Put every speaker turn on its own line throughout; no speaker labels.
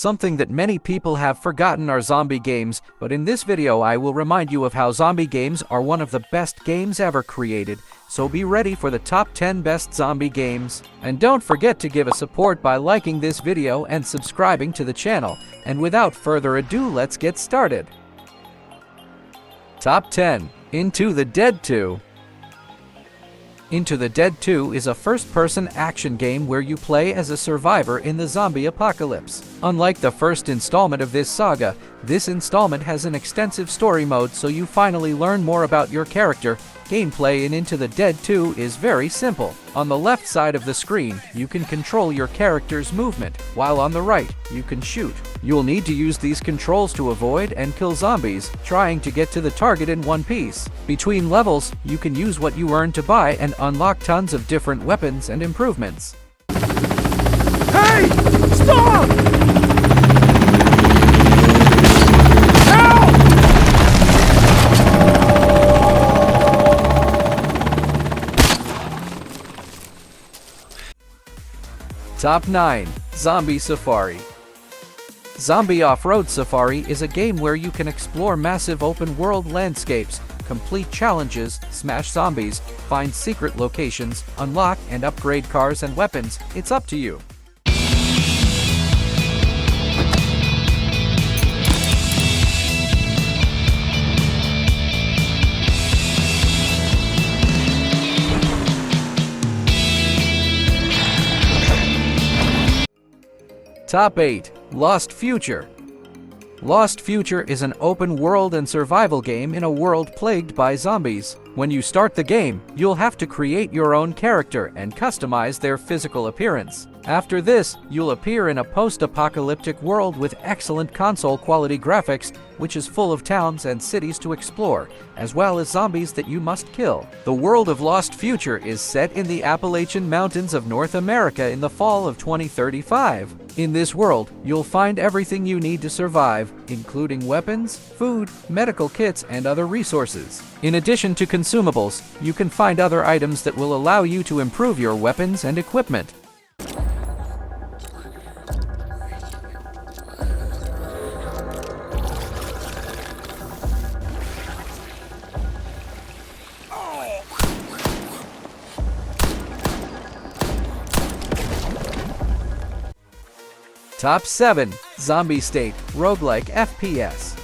Something that many people have forgotten are zombie games, but in this video I will remind you of how zombie games are one of the best games ever created, so be ready for the top 10 best zombie games. And don't forget to give us support by liking this video and subscribing to the channel. And without further ado, let's get started. Top 10. Into the Dead 2. Into the Dead 2 is a first-person action game where you play as a survivor in the zombie apocalypse. Unlike the first installment of this saga, this installment has an extensive story mode, so you finally learn more about your character. Gameplay in Into the Dead 2 is very simple. On the left side of the screen, you can control your character's movement, while on the right, you can shoot. You'll need to use these controls to avoid and kill zombies, trying to get to the target in one piece. Between levels, you can use what you earn to buy and unlock tons of different weapons and improvements.
Hey! Stop! Help!
Top 9. Zombie Safari. Zombie Offroad Safari is a game where you can explore massive open-world landscapes, complete challenges, smash zombies, find secret locations, unlock and upgrade cars and weapons. It's up to you. Top 8. Lost Future. Lost Future is an open world and survival game in a world plagued by zombies. When you start the game, you'll have to create your own character and customize their physical appearance. After this, you'll appear in a post-apocalyptic world with excellent console-quality graphics, which is full of towns and cities to explore, as well as zombies that you must kill. The world of Lost Future is set in the Appalachian Mountains of North America in the fall of 2035. In this world, you'll find everything you need to survive, including weapons, food, medical kits, and other resources. In addition to consumables, you can find other items that will allow you to improve your weapons and equipment. Top 7. Zombeast Roguelike FPS.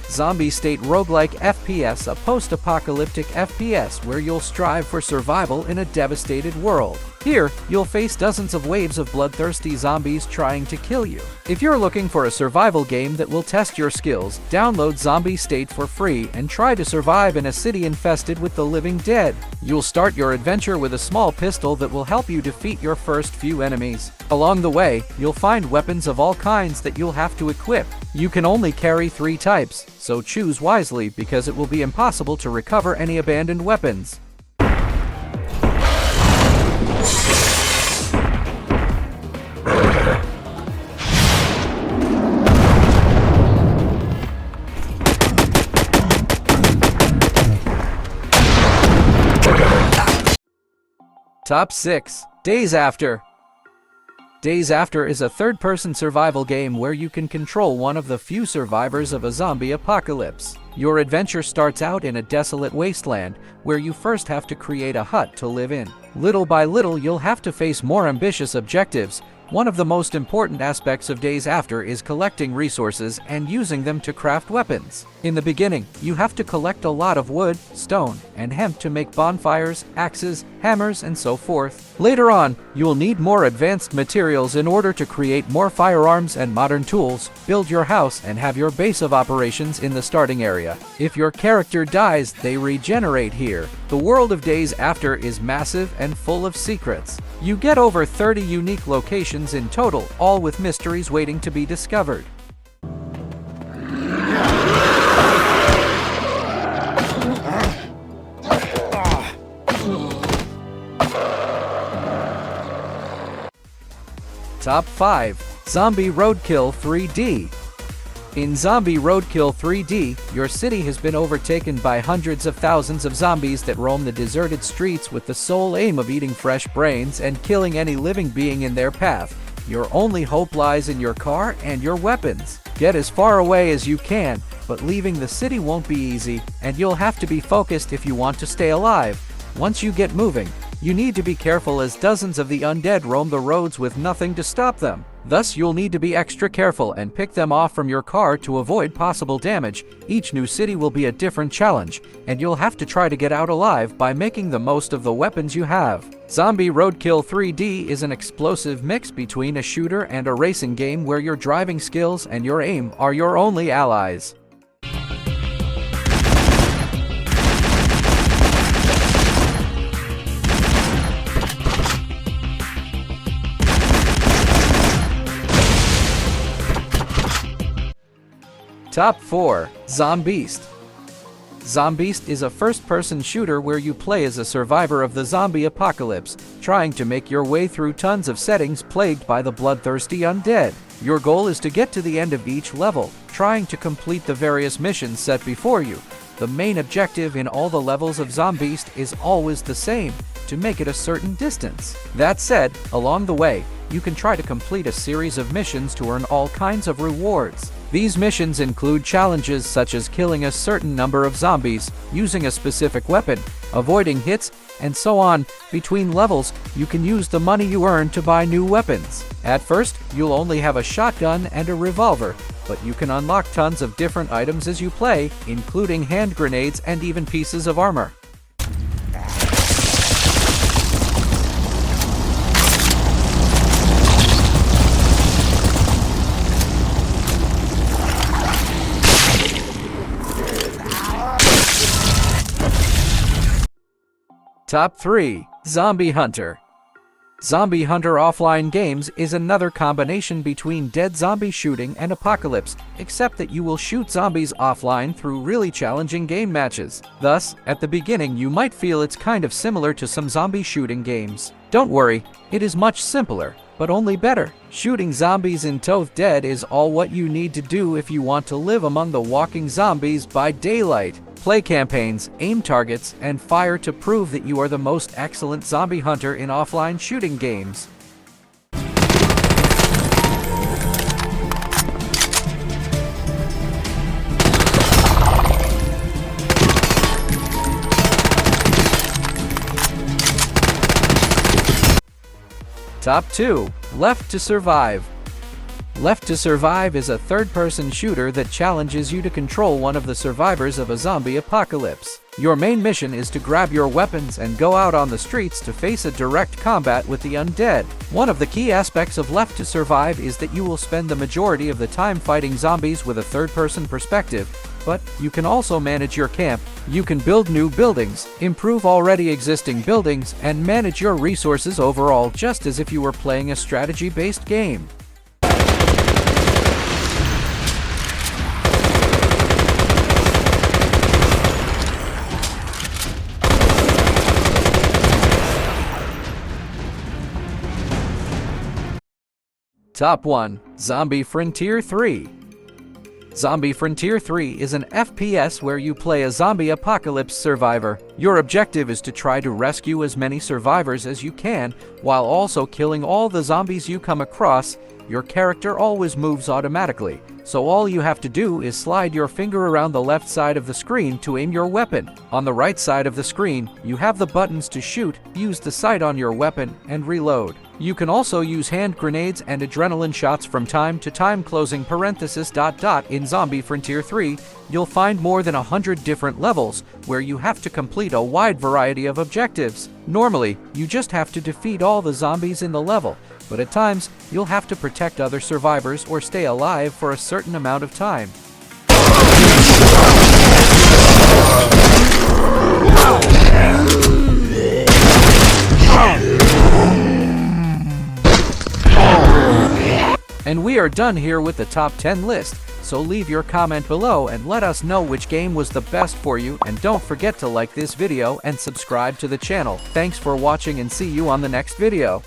Zombeast Roguelike FPS, a post-apocalyptic FPS where you'll strive for survival in a devastated world. Here, you'll face dozens of waves of bloodthirsty zombies trying to kill you. If you're looking for a survival game that will test your skills, download Zombeast for free and try to survive in a city infested with the living dead. You'll start your adventure with a small pistol that will help you defeat your first few enemies. Along the way, you'll find weapons of all kinds that you'll have to equip. You can only carry 3 types, so choose wisely because it will be impossible to recover any abandoned weapons. Top 6. Days After. Days After is a third-person survival game where you can control one of the few survivors of a zombie apocalypse. Your adventure starts out in a desolate wasteland, where you first have to create a hut to live in. Little by little, you'll have to face more ambitious objectives. One of the most important aspects of Days After is collecting resources and using them to craft weapons. In the beginning, you have to collect a lot of wood, stone, and hemp to make bonfires, axes, hammers, and so forth. Later on, you'll need more advanced materials in order to create more firearms and modern tools, build your house, and have your base of operations in the starting area. If your character dies, they regenerate here. The world of Days After is massive and full of secrets. You get over 30 unique locations in total, all with mysteries waiting to be discovered. Top 5. Zombie Roadkill 3D. In Zombie Roadkill 3D, your city has been overtaken by hundreds of thousands of zombies that roam the deserted streets with the sole aim of eating fresh brains and killing any living being in their path. Your only hope lies in your car and your weapons. Get as far away as you can, but leaving the city won't be easy, and you'll have to be focused if you want to stay alive. Once you get moving, you need to be careful as dozens of the undead roam the roads with nothing to stop them. Thus, you'll need to be extra careful and pick them off from your car to avoid possible damage. Each new city will be a different challenge, and you'll have to try to get out alive by making the most of the weapons you have. Zombie Roadkill 3D is an explosive mix between a shooter and a racing game where your driving skills and your aim are your only allies. Top 4. Zom Beast. Zombeast is a first-person shooter where you play as a survivor of the zombie apocalypse, trying to make your way through tons of settings plagued by the bloodthirsty undead. Your goal is to get to the end of each level, trying to complete the various missions set before you. The main objective in all the levels of Zombeast is always the same, to make it a certain distance. That said, along the way, you can try to complete a series of missions to earn all kinds of rewards. These missions include challenges such as killing a certain number of zombies, using a specific weapon, avoiding hits, and so on. Between levels, you can use the money you earn to buy new weapons. At first, you'll only have a shotgun and a revolver, but you can unlock tons of different items as you play, including hand grenades and even pieces of armor. Top 3. Zombie Hunter. Zombie Hunter offline games is another combination between dead zombie shooting and apocalypse, except that you will shoot zombies offline through really challenging game matches. Thus, at the beginning you might feel it's kind of similar to some zombie shooting games. Don't worry, it is much simpler, but only better. Shooting zombies in Toth Dead is all what you need to do if you want to live among the walking zombies by daylight. Play campaigns, aim targets, and fire to prove that you are the most excellent zombie hunter in offline shooting games. Top 2. Left to Survive. Left to Survive is a third-person shooter that challenges you to control one of the survivors of a zombie apocalypse. Your main mission is to grab your weapons and go out on the streets to face a direct combat with the undead. One of the key aspects of Left to Survive is that you will spend the majority of the time fighting zombies with a third-person perspective, but you can also manage your camp. You can build new buildings, improve already existing buildings, and manage your resources overall just as if you were playing a strategy-based game. Top 1. Zombie Frontier 3. Zombie Frontier 3 is an FPS where you play a zombie apocalypse survivor. Your objective is to try to rescue as many survivors as you can, while also killing all the zombies you come across. Your character always moves automatically, so all you have to do is slide your finger around the left side of the screen to aim your weapon. On the right side of the screen, you have the buttons to shoot, use the sight on your weapon, and reload. You can also use hand grenades and adrenaline shots from time to time. In Zombie Frontier 3, you'll find more than 100 different levels where you have to complete a wide variety of objectives. Normally, you just have to defeat all the zombies in the level, but at times, you'll have to protect other survivors or stay alive for a certain amount of time. And we are done here with the top 10 list, so leave your comment below and let us know which game was the best for you, and don't forget to like this video and subscribe to the channel. Thanks for watching and see you on the next video.